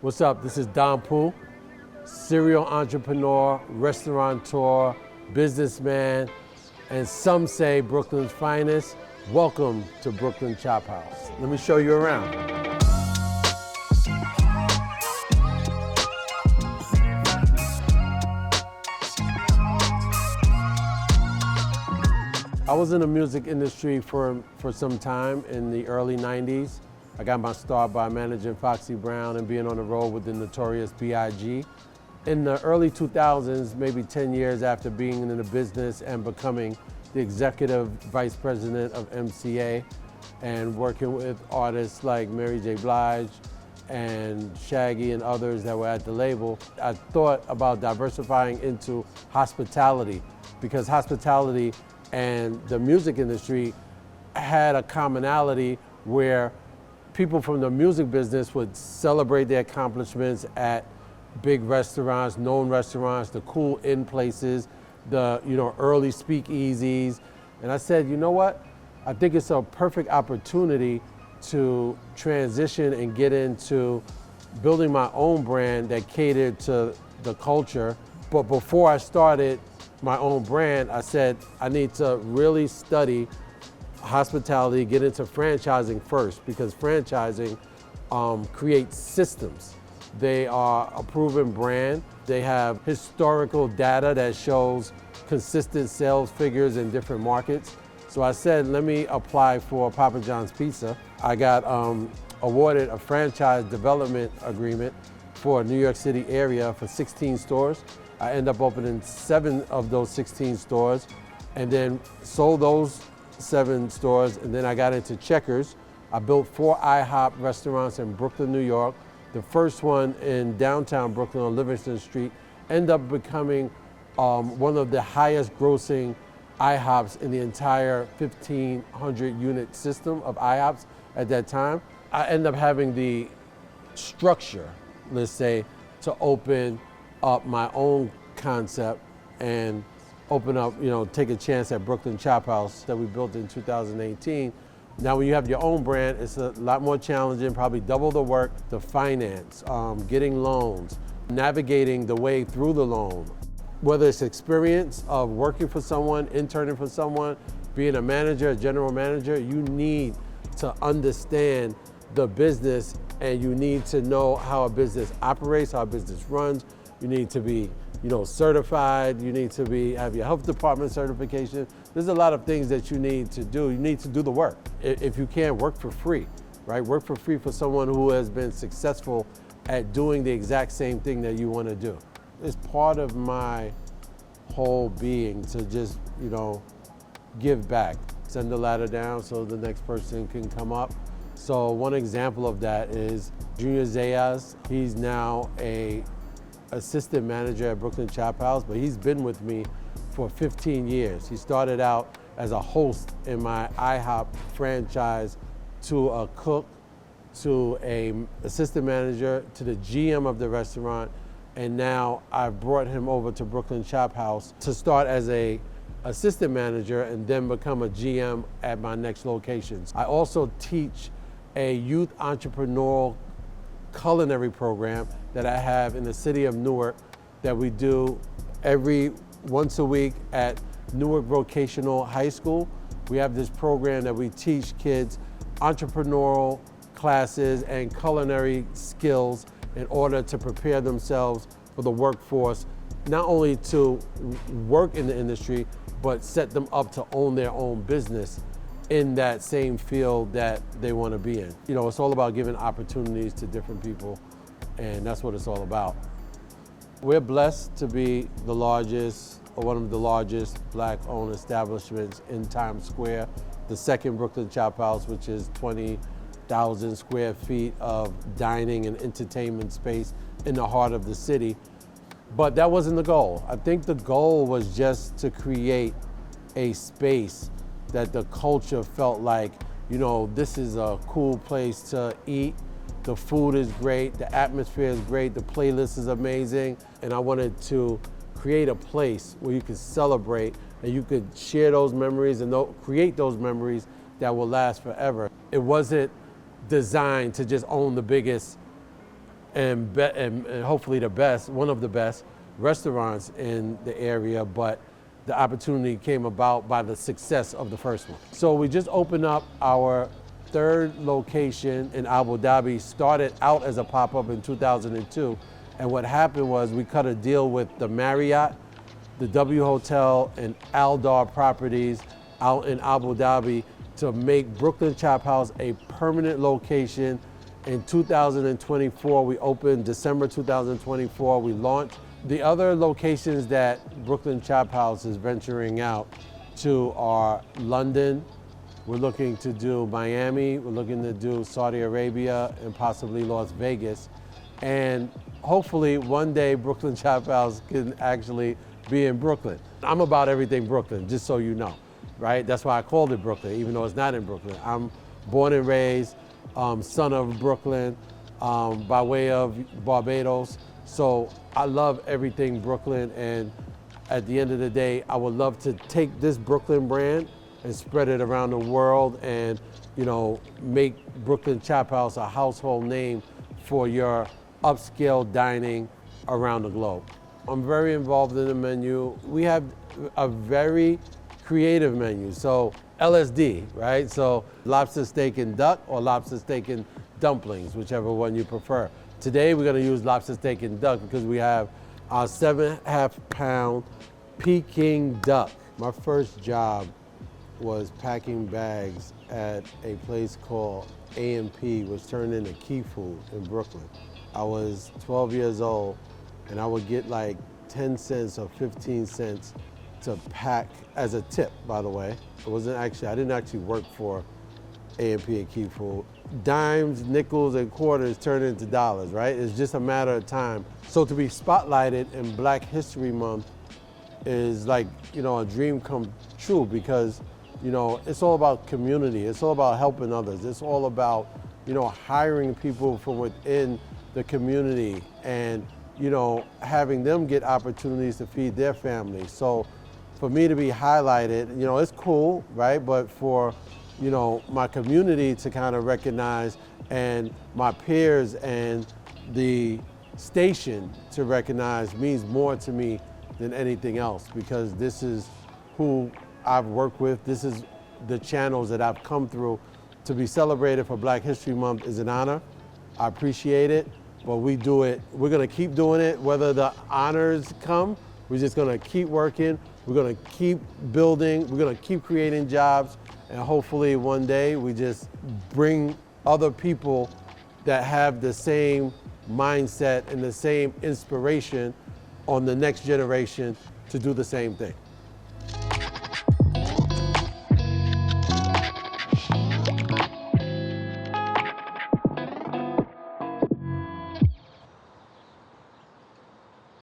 What's up? This is Don Pooh, serial entrepreneur, restaurateur, businessman, and some say Brooklyn's finest. Welcome to Brooklyn Chop House. Let me show you around. I was in the music industry for some time in the early 90s. I got my start by managing Foxy Brown and being on the road with the notorious B.I.G. In the early 2000s, maybe 10 years after being in the business and becoming the executive vice president of MCA and working with artists like Mary J. Blige and Shaggy and others that were at the label, I thought about diversifying into hospitality because hospitality and the music industry had a commonality where people from the music business would celebrate their accomplishments at big restaurants, known restaurants, the cool in places, the early speakeasies. And I said, you know what? I think it's a perfect opportunity to transition and get into building my own brand that catered to the culture. But before I started my own brand, I said I need to really study hospitality, get into franchising first, because franchising creates systems. They are a proven brand. They have historical data that shows consistent sales figures in different markets. So I said, let me apply for Papa John's Pizza. I got awarded a franchise development agreement for a New York City area for 16 stores. I ended up opening 7 of those 16 stores and then sold those 7 stores, and then I got into Checkers. I built 4 IHOP restaurants in Brooklyn, New York. The first one in downtown Brooklyn on Livingston Street ended up becoming one of the highest grossing IHOPs in the entire 1,500 unit system of IHOPs at that time. I ended up having the structure, let's say, to open up my own concept and open up, take a chance at Brooklyn Chop House that we built in 2018. Now, when you have your own brand, it's a lot more challenging, probably double the work, the finance, getting loans, navigating the way through the loan. Whether it's experience of working for someone, interning for someone, being a manager, a general manager, you need to understand the business and you need to know how a business operates, how a business runs. You need to be certified, you need to have your health department certification. There's a lot of things that you need to do. You need to do the work. If you can, work for free, right? Work for free for someone who has been successful at doing the exact same thing that you want to do. It's part of my whole being to just, give back. Send the ladder down so the next person can come up. So one example of that is Junior Zayas. He's now a assistant manager at Brooklyn Chop House, but he's been with me for 15 years. He started out as a host in my IHOP franchise, to a cook, to an assistant manager, to the GM of the restaurant, and now I've brought him over to Brooklyn Chop House to start as a assistant manager and then become a GM at my next locations. I also teach a youth entrepreneurial culinary program that I have in the city of Newark that we do once a week at Newark Vocational High School. We have this program that we teach kids entrepreneurial classes and culinary skills in order to prepare themselves for the workforce, not only to work in the industry, but set them up to own their own business in that same field that they want to be in. It's all about giving opportunities to different people, and that's what it's all about. We're blessed to be the largest, or one of the largest Black-owned establishments in Times Square, the second Brooklyn Chop House, which is 20,000 square feet of dining and entertainment space in the heart of the city. But that wasn't the goal. I think the goal was just to create a space that the culture felt like, this is a cool place to eat. The food is great, the atmosphere is great, the playlist is amazing. And I wanted to create a place where you could celebrate and you could share those memories and create those memories that will last forever. It wasn't designed to just own the biggest and hopefully the best, one of the best restaurants in the area, but the opportunity came about by the success of the first one. So we just opened up our third location in Abu Dhabi. Started out as a pop-up in 2002, and what happened was we cut a deal with the Marriott, the W Hotel, and Aldar Properties out in Abu Dhabi to make Brooklyn Chop House a permanent location. In 2024, we opened December 2024, we launched. The other locations that Brooklyn Chop House is venturing out to are London, we're looking to do Miami, we're looking to do Saudi Arabia, and possibly Las Vegas. And hopefully one day Brooklyn Chop House can actually be in Brooklyn. I'm about everything Brooklyn, just so you know, right? That's why I called it Brooklyn, even though it's not in Brooklyn. I'm born and raised, son of Brooklyn, by way of Barbados. So I love everything Brooklyn, and at the end of the day, I would love to take this Brooklyn brand and spread it around the world and, you know, make Brooklyn Chop House a household name for your upscale dining around the globe. I'm very involved in the menu. We have a very creative menu. So LSD, right? So lobster steak and duck or lobster steak and dumplings, whichever one you prefer. Today we're gonna use lobster steak and duck because we have our 7.5 pound Peking duck. My first job was packing bags at a place called A&P, which turned into Key Food in Brooklyn. I was 12 years old and I would get like 10 cents or 15 cents to pack as a tip, by the way. I didn't actually work for A&P and Key Food. Dimes, nickels, and quarters turn into dollars, right? It's just a matter of time. So to be spotlighted in Black History Month is like, you know, a dream come true because, you know, it's all about community. It's all about helping others. It's all about, you know, hiring people from within the community and, you know, having them get opportunities to feed their families. So for me to be highlighted, you know, it's cool, right? But for, you know, my community to kind of recognize and my peers and the station to recognize means more to me than anything else because this is who I've worked with. This is the channels that I've come through. To be celebrated for Black History Month is an honor. I appreciate it, but we do it. We're gonna keep doing it. Whether the honors come, we're just gonna keep working. We're gonna keep building. We're gonna keep creating jobs. And hopefully one day we just bring other people that have the same mindset and the same inspiration on the next generation to do the same thing.